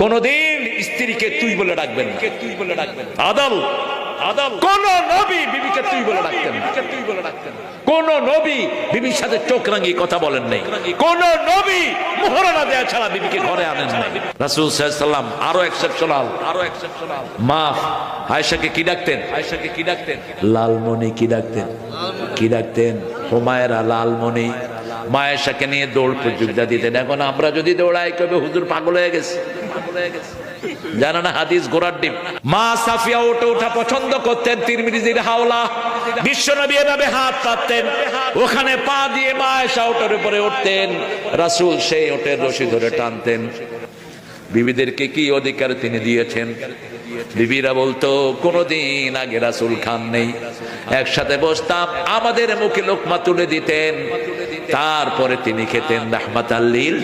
কোনদিন স্ত্রীকে তুই বলে ডাকবেন না, আদল আদল। কোন নবী বিবিকে তুই বলে ডাকতেন না, কোন নবী বিবির সাথে চোখ রাঙিয়ে কথা বলেন নাই, কোন নবী মোহরানা দেয়া ছাড়া বিবিকে ঘরে আনেন নাই। রাসূল সাল্লাল্লাহু আলাইহি ওয়াসাল্লাম আরো এক্সেপশনাল মা আয়েশাকে কি ডাকতেন? লালমণি। কি ডাকতেন? হুমায়রা লালমণি। মা আয়েশাকে নিয়ে দৌড় প্রতিযোগিতা দিতেন। এখন আমরা যদি দৌড়াই কবে হুজুর পাগল হয়ে গেছে। জানা না হাদিস ঘোড়ার ডিম। মা সাফিয়া উঠে ওঠা পছন্দ করতেন, তিরমিজির হাওলা। বিশ্বনবী এভাবে হাত পাততেন, ওখানে পা দিয়ে মা আয়েশা ওটার উপরে উঠতেন, রাসূল সেই ওটের রশি ধরে টানতেন। বিবিদেরকে কি অধিকার তিনি দিয়েছেন? বিবিরা বলতো কোনদিন আগে রাসূল খান নেই, একসাথে বসতাম, আমাদের মুখে লোকমা তুলে দিতেন, তারপরে তিনি খেতেন রাহমাতাল লিল